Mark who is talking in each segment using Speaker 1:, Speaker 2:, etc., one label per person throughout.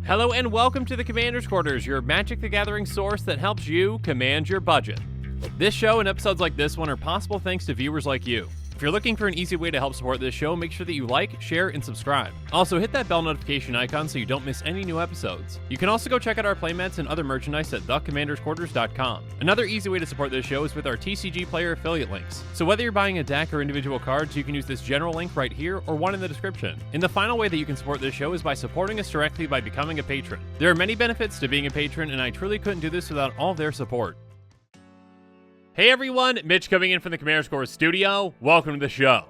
Speaker 1: Hello and welcome to the Commander's Quarters, your Magic the Gathering source that helps you command your budget. This show and episodes like this one are possible thanks to viewers like you. If you're looking for an easy way to help support this show, make sure that you like, share, and subscribe. Also, hit that bell notification icon so you don't miss any new episodes. You can also go check out our playmats and other merchandise at thecommandersquarters.com. Another easy way to support this show is with our TCG player affiliate links. So whether you're buying a deck or individual cards, you can use this general link right here or one in the description. And the final way that you can support this show is by supporting us directly by becoming a patron. There are many benefits to being a patron, and I truly couldn't do this without all their support. Hey everyone, Mitch coming in from the Commander's Quarters studio. Welcome to the show.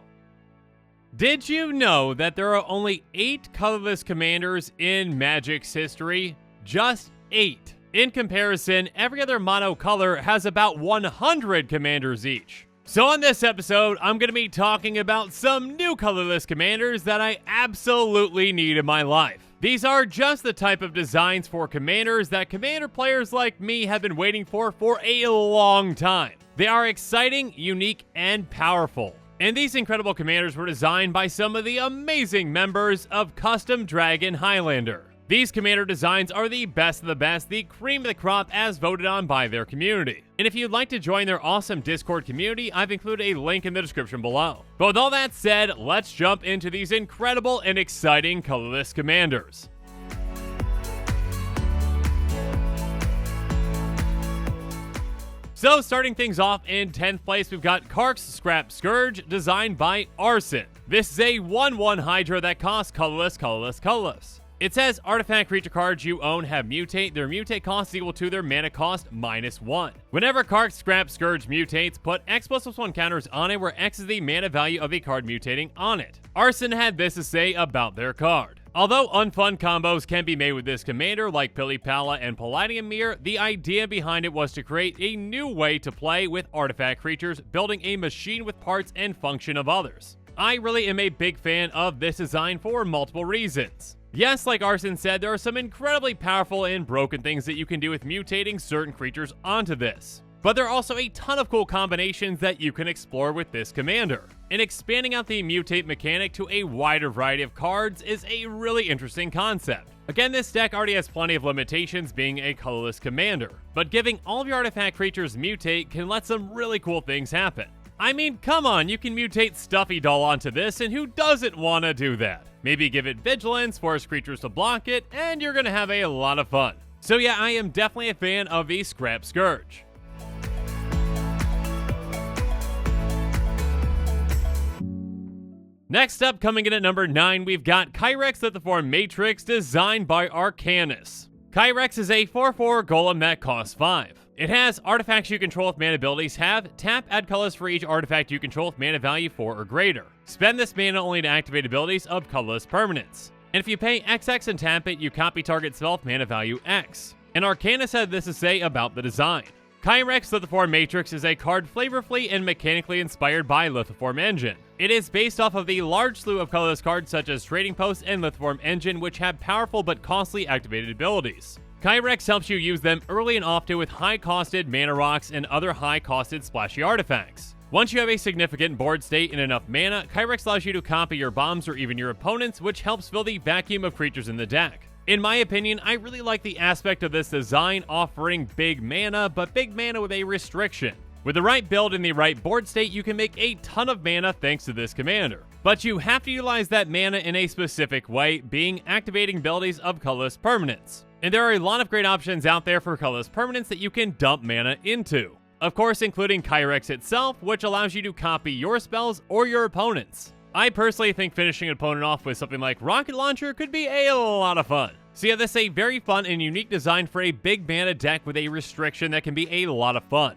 Speaker 1: Did you know that there are only 8 colorless commanders in Magic's history? Just 8. In comparison, every other mono color has about 100 commanders each. So on this episode, I'm going to be talking about some new colorless commanders that I absolutely need in my life. These are just the type of designs for commanders that commander players like me have been waiting for a long time. They are exciting, unique, and powerful. And these incredible commanders were designed by some of the amazing members of Custom Dragon Highlander. These commander designs are the best of the best, the cream of the crop as voted on by their community. And if you'd like to join their awesome Discord community, I've included a link in the description below. But with all that said, let's jump into these incredible and exciting colorless commanders. So starting things off in 10th place, we've got Kark's Scrap Scourge, designed by Arson. This is a 1/1 Hydra that costs colorless. It says artifact creature cards you own have mutate. Their mutate cost is equal to their mana cost -1. Whenever Kark's Scrap Scourge mutates, put X++1 counters on it, where X is the mana value of the card mutating on it. Arson had this to say about their card. Although unfun combos can be made with this commander, like Pilipala and Palladium Mirror, the idea behind it was to create a new way to play with artifact creatures, building a machine with parts and function of others. I really am a big fan of this design for multiple reasons. Yes, like Arson said, there are some incredibly powerful and broken things that you can do with mutating certain creatures onto this. But there are also a ton of cool combinations that you can explore with this commander. And expanding out the mutate mechanic to a wider variety of cards is a really interesting concept. Again, this deck already has plenty of limitations being a colorless commander, but giving all of your artifact creatures mutate can let some really cool things happen. I mean, come on, you can mutate Stuffy Doll onto this, and who doesn't want to do that? Maybe give it vigilance, force creatures to block it, and you're gonna have a lot of fun. So yeah, I am definitely a fan of the Scrap Scourge. Next up, coming in at number 9, we've got Kyrex the Form Matrix, designed by Arcanus. Kyrex is a 4/4 golem that costs 5. It has artifacts you control with mana abilities have, tap, add colors for each artifact you control with mana value 4 or greater. Spend this mana only to activate abilities of colorless permanents. And if you pay XX and tap it, you copy target spell with mana value X. And Arcanus had this to say about the design. Kyrex Lithoform Matrix is a card flavorfully and mechanically inspired by Lithoform Engine. It is based off of the large slew of colorless cards such as Trading Post and Lithoform Engine, which have powerful but costly activated abilities. Kyrex helps you use them early and often with high-costed mana rocks and other high-costed splashy artifacts. Once you have a significant board state and enough mana, Kyrex allows you to copy your bombs or even your opponents, which helps fill the vacuum of creatures in the deck. In my opinion, I really like the aspect of this design offering big mana, but big mana with a restriction. With the right build and the right board state, you can make a ton of mana thanks to this commander. But you have to utilize that mana in a specific way, being activating abilities of colorless permanents. And there are a lot of great options out there for colorless permanents that you can dump mana into. Of course, including Kyrex itself, which allows you to copy your spells or your opponents. I personally think finishing an opponent off with something like Rocket Launcher could be a lot of fun. So yeah, this is a very fun and unique design for a big mana deck with a restriction that can be a lot of fun.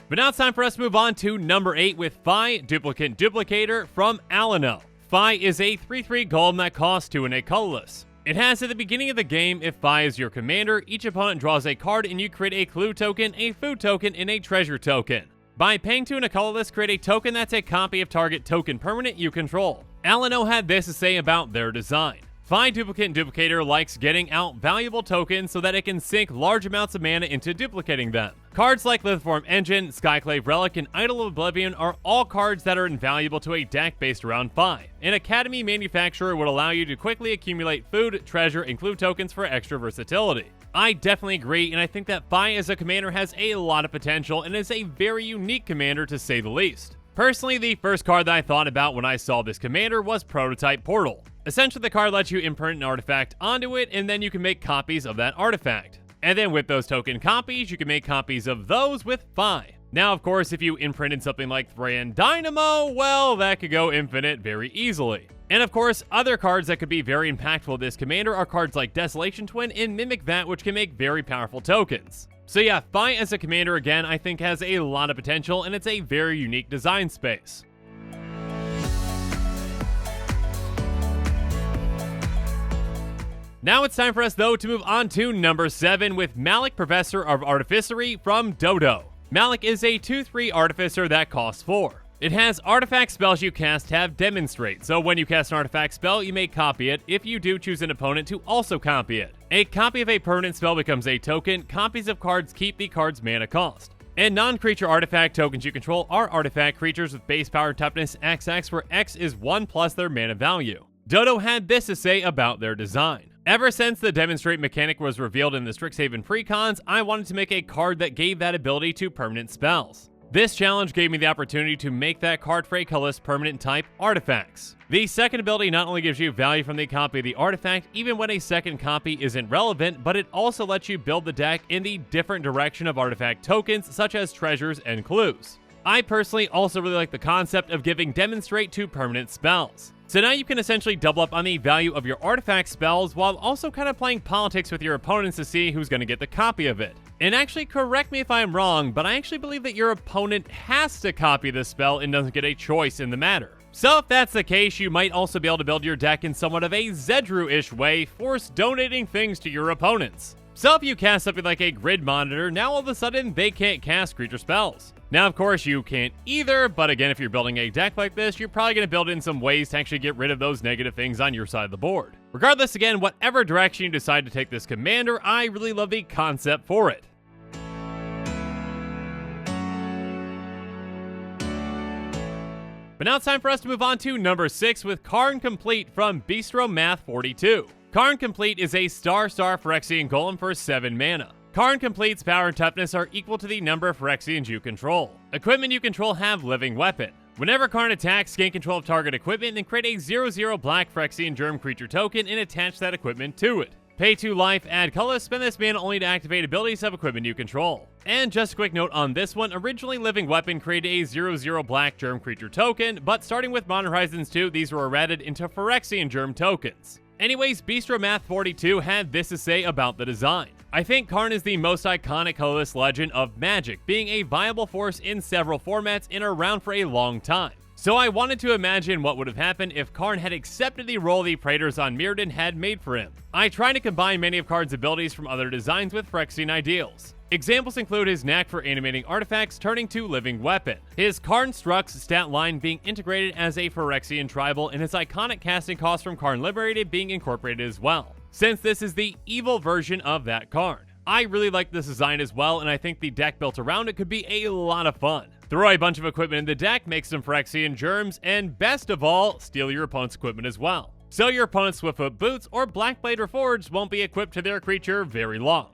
Speaker 1: But now it's time for us to move on to number 8 with Phi Duplicate Duplicator from Alano. Phi is a 3/3 golem that costs 2 and a colorless. It has at the beginning of the game, if Phi is your commander, each opponent draws a card and you create a clue token, a food token, and a treasure token. By paying 2 and a colorless, create a token that's a copy of target token permanent you control. Alano had this to say about their design. Fi Duplicate and Duplicator likes getting out valuable tokens so that it can sink large amounts of mana into duplicating them. Cards like Lithiform Engine, Skyclave Relic, and Idol of Oblivion are all cards that are invaluable to a deck based around Fi. An Academy manufacturer would allow you to quickly accumulate food, treasure, and clue tokens for extra versatility. I definitely agree, and I think that Fi as a commander has a lot of potential and is a very unique commander to say the least. Personally, the first card that I thought about when I saw this commander was Prototype Portal. Essentially, the card lets you imprint an artifact onto it, and then you can make copies of that artifact. And then with those token copies, you can make copies of those with Fi. Now, of course, if you imprinted something like Thran Dynamo, well, that could go infinite very easily. And of course, other cards that could be very impactful with this commander are cards like Desolation Twin and Mimic Vat, which can make very powerful tokens. So yeah, Fi as a commander, again, I think has a lot of potential, and it's a very unique design space. Now it's time for us, though, to move on to number 7 with Malik, Professor of Artificery from Dodo. Malik is a 2/3 Artificer that costs 4. It has artifact spells you cast have Demonstrate, so when you cast an artifact spell, you may copy it. If you do, choose an opponent to also copy it. A copy of a permanent spell becomes a token. Copies of cards keep the card's mana cost. And non-creature artifact tokens you control are artifact creatures with base power toughness XX, where X is 1 plus their mana value. Dodo had this to say about their design. Ever since the Demonstrate mechanic was revealed in the Strixhaven precons, I wanted to make a card that gave that ability to permanent spells. This challenge gave me the opportunity to make that card for a colorless permanent type artifacts. The second ability not only gives you value from the copy of the artifact, even when a second copy isn't relevant, but it also lets you build the deck in the different direction of artifact tokens, such as treasures and clues. I personally also really like the concept of giving Demonstrate to permanent spells. So now you can essentially double up on the value of your artifact spells while also kind of playing politics with your opponents to see who's going to get the copy of it. And actually, correct me if I'm wrong, but I actually believe that your opponent has to copy the spell and doesn't get a choice in the matter. So if that's the case, you might also be able to build your deck in somewhat of a Zedru-ish way, force donating things to your opponents. So if you cast something like a Grid Monitor, now all of a sudden they can't cast creature spells. Now, of course, you can't either, but again, if you're building a deck like this, you're probably going to build in some ways to actually get rid of those negative things on your side of the board. Regardless, again, whatever direction you decide to take this commander, I really love the concept for it. But now it's time for us to move on to number 6 with Karn Complete from Bistro Math 42. Karn Complete is a star Phyrexian Golem for 7 mana. Karn Complete's power and toughness are equal to the number of Phyrexians you control. Equipment you control have Living Weapon. Whenever Karn attacks, gain control of target equipment and create a 0/0 black Phyrexian Germ creature token and attach that equipment to it. Pay 2 life, add colorless, spend this mana only to activate abilities of equipment you control. And just a quick note on this one, originally Living Weapon created a 0/0 black Germ creature token, but starting with Modern Horizons 2, these were errated into Phyrexian Germ tokens. Anyways, Bistro Math 42 had this to say about the design. I think Karn is the most iconic colorless legend of Magic, being a viable force in several formats and around for a long time. So I wanted to imagine what would have happened if Karn had accepted the role the Praetors on Mirrodin had made for him. I try to combine many of Karn's abilities from other designs with Phyrexian ideals. Examples include his knack for animating artifacts turning to Living Weapon, his Karn Strux stat line being integrated as a Phyrexian tribal, and his iconic casting cost from Karn Liberated being incorporated as well, since this is the evil version of that Karn. I really like this design as well, and I think the deck built around it could be a lot of fun. Throw a bunch of equipment in the deck, make some Phyrexian Germs, and best of all, steal your opponent's equipment as well. So your opponent's Swiftfoot Boots or Blackblade Reforged won't be equipped to their creature very long.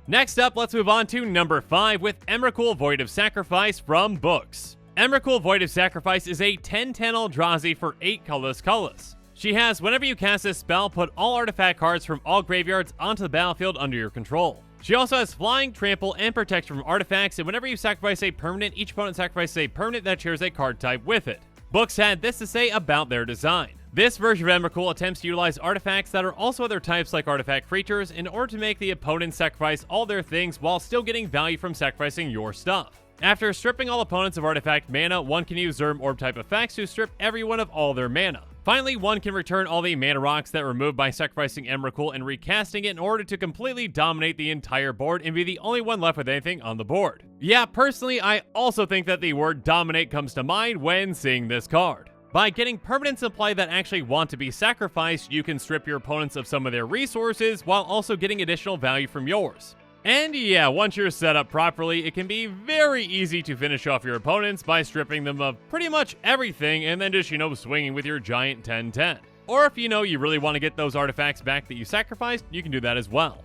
Speaker 1: Next up, let's move on to number 5 with Emrakul Void of Sacrifice from Books. Emrakul Void of Sacrifice is a 10/10 Eldrazi for 8 colorless. She has, whenever you cast this spell, put all artifact cards from all graveyards onto the battlefield under your control. She also has Flying, Trample, and Protection from artifacts, and whenever you sacrifice a permanent, each opponent sacrifices a permanent that shares a card type with it. Books had this to say about their design. This version of Emrakul attempts to utilize artifacts that are also other types like artifact creatures in order to make the opponent sacrifice all their things while still getting value from sacrificing your stuff. After stripping all opponents of artifact mana, one can use Zerm Orb type effects to strip everyone of all their mana. Finally, one can return all the mana rocks that were removed by sacrificing Emrakul and recasting it in order to completely dominate the entire board and be the only one left with anything on the board. Yeah, personally, I also think that the word dominate comes to mind when seeing this card. By getting permanents in play that actually want to be sacrificed, you can strip your opponents of some of their resources while also getting additional value from yours. And yeah, once you're set up properly, it can be very easy to finish off your opponents by stripping them of pretty much everything and then just, swinging with your giant 10-10. Or if you really want to get those artifacts back that you sacrificed, you can do that as well.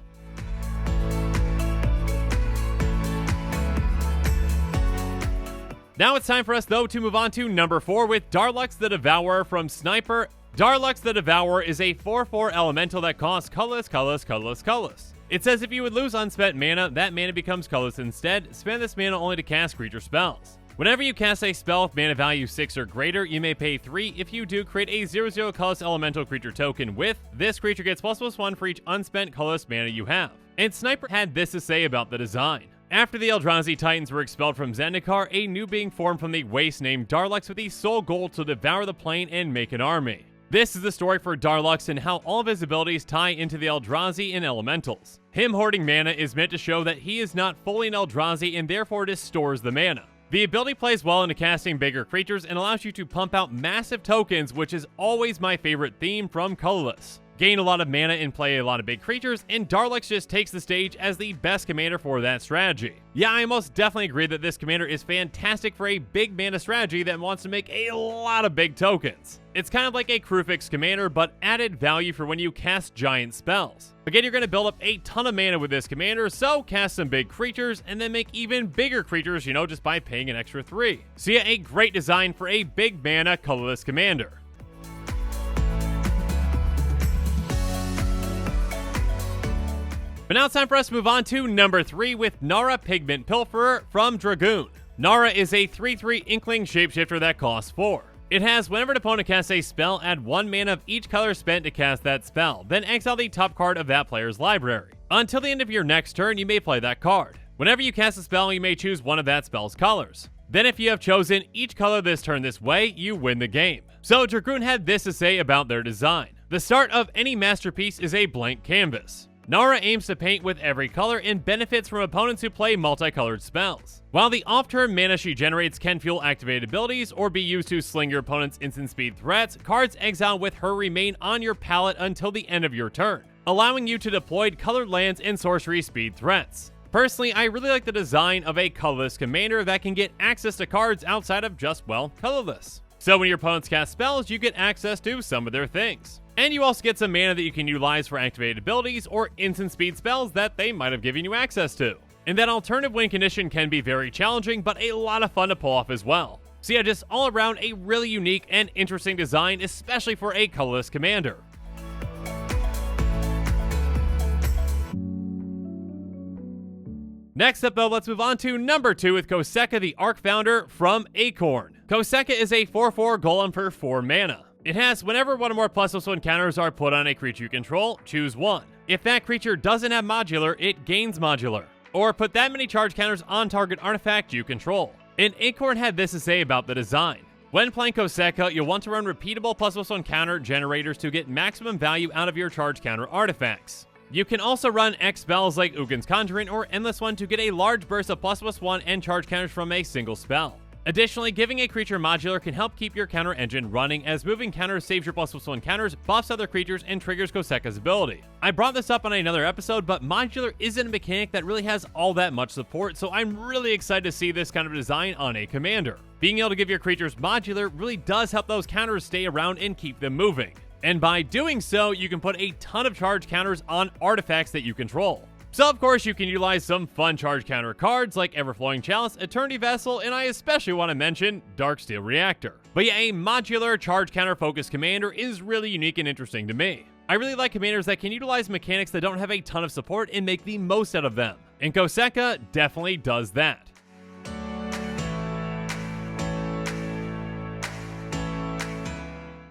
Speaker 1: Now it's time for us, though, to move on to number 4 with Darlux the Devourer from Sniper. Darlux the Devourer is a 4/4 elemental that costs colorless, colorless, colorless, colorless. It says if you would lose unspent mana, that mana becomes colorless instead. Spend this mana only to cast creature spells. Whenever you cast a spell with mana value 6 or greater, you may pay 3. If you do, create a 0/0 colorless elemental creature token with. This creature gets ++1 for each unspent colorless mana you have. And Sniper had this to say about the design. After the Eldrazi Titans were expelled from Zendikar, a new being formed from the waste named Darlux with the sole goal to devour the plane and make an army. This is the story for Darlux and how all of his abilities tie into the Eldrazi and elementals. Him hoarding mana is meant to show that he is not fully an Eldrazi and therefore just stores the mana. The ability plays well into casting bigger creatures and allows you to pump out massive tokens, which is always my favorite theme from colorless. Gain a lot of mana and play a lot of big creatures, and Darlux just takes the stage as the best commander for that strategy. Yeah, I most definitely agree that this commander is fantastic for a big mana strategy that wants to make a lot of big tokens. It's kind of like a Krufix commander, but added value for when you cast giant spells. Again, you're going to build up a ton of mana with this commander, so cast some big creatures, and then make even bigger creatures, just by paying an extra 3. So yeah, a great design for a big mana colorless commander. But now it's time for us to move on to number 3 with Nara Pigment Pilferer from Dragoon. Nara is a 3/3 Inkling shapeshifter that costs 4. It has whenever an opponent casts a spell, add 1 mana of each color spent to cast that spell, then exile the top card of that player's library. Until the end of your next turn, you may play that card. Whenever you cast a spell, you may choose one of that spell's colors. Then if you have chosen each color this turn this way, you win the game. So Dragoon had this to say about their design. The start of any masterpiece is a blank canvas. Nara aims to paint with every color and benefits from opponents who play multicolored spells. While the off-turn mana she generates can fuel activated abilities or be used to sling your opponent's instant speed threats, cards exiled with her remain on your palette until the end of your turn, allowing you to deploy colored lands and sorcery speed threats. Personally, I really like the design of a colorless commander that can get access to cards outside of just, colorless. So when your opponents cast spells, you get access to some of their things. And you also get some mana that you can utilize for activated abilities or instant speed spells that they might have given you access to. And that alternative win condition can be very challenging, but a lot of fun to pull off as well. So yeah, just all around a really unique and interesting design, especially for a colorless commander. Next up though, let's move on to number 2 with Coseca the Arc Founder from Acorn. Coseca is a 4/4 golem for 4 mana. It has whenever one or more ++1 counters are put on a creature you control, choose one. If that creature doesn't have modular, it gains modular. Or put that many charge counters on target artifact you control. And Acorn had this to say about the design. When playing Coseca, you'll want to run repeatable ++1 counter generators to get maximum value out of your charge counter artifacts. You can also run X spells like Ugin's Conjuring or Endless One to get a large burst of ++1 and charge counters from a single spell. Additionally, giving a creature modular can help keep your counter engine running, as moving counters saves your ++1 counters, buffs other creatures, and triggers Coseca's ability. I brought this up on another episode, but modular isn't a mechanic that really has all that much support, so I'm really excited to see this kind of design on a commander. Being able to give your creatures modular really does help those counters stay around and keep them moving. And by doing so, you can put a ton of charge counters on artifacts that you control. So of course you can utilize some fun charge counter cards like Everflowing Chalice, Eternity Vessel, and I especially want to mention Darksteel Reactor. But yeah, a modular charge counter focused commander is really unique and interesting to me. I really like commanders that can utilize mechanics that don't have a ton of support and make the most out of them. And Coseca definitely does that.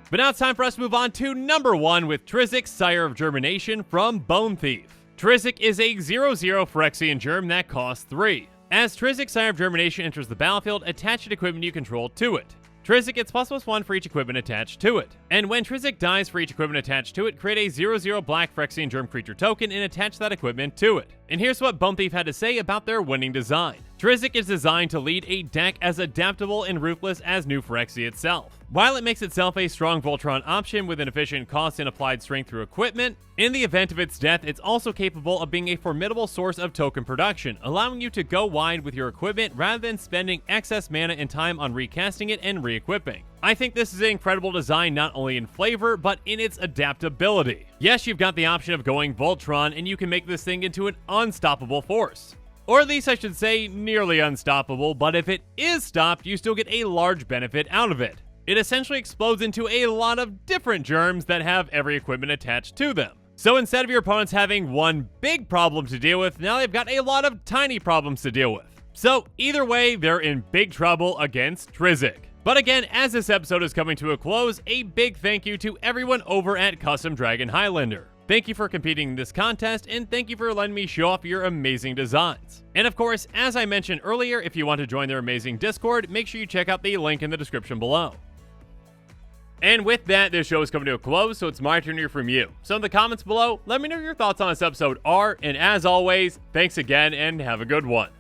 Speaker 1: But now it's time for us to move on to number 1 with Trisik, Sire of Germination from Bone Thief. Trisik is a 0/0 Phyrexian Germ that costs 3. As Trisik, Sire of Germination enters the battlefield, attach an equipment you control to it. Trisik gets ++1 for each equipment attached to it. And when Trisik dies for each equipment attached to it, create a 0/0 black Phyrexian Germ creature token and attach that equipment to it. And here's what Bone Thief had to say about their winning design. Trisik is designed to lead a deck as adaptable and ruthless as New Phyrexia itself. While it makes itself a strong Voltron option with an efficient cost and applied strength through equipment, in the event of its death, it's also capable of being a formidable source of token production, allowing you to go wide with your equipment rather than spending excess mana and time on recasting it and re-equipping. I think this is an incredible design not only in flavor, but in its adaptability. Yes, you've got the option of going Voltron, and you can make this thing into an unstoppable force. Or at least I should say nearly unstoppable, but if it is stopped, you still get a large benefit out of it. It essentially explodes into a lot of different germs that have every equipment attached to them. So instead of your opponents having one big problem to deal with, now they've got a lot of tiny problems to deal with. So either way, they're in big trouble against Trisik. But again, as this episode is coming to a close, a big thank you to everyone over at Custom Dragon Highlander. Thank you for competing in this contest, and thank you for letting me show off your amazing designs. And of course, as I mentioned earlier, if you want to join their amazing Discord, make sure you check out the link in the description below. And with that, this show is coming to a close, so it's my turn to hear from you. So in the comments below, let me know what your thoughts on this episode are, and as always, thanks again, and have a good one.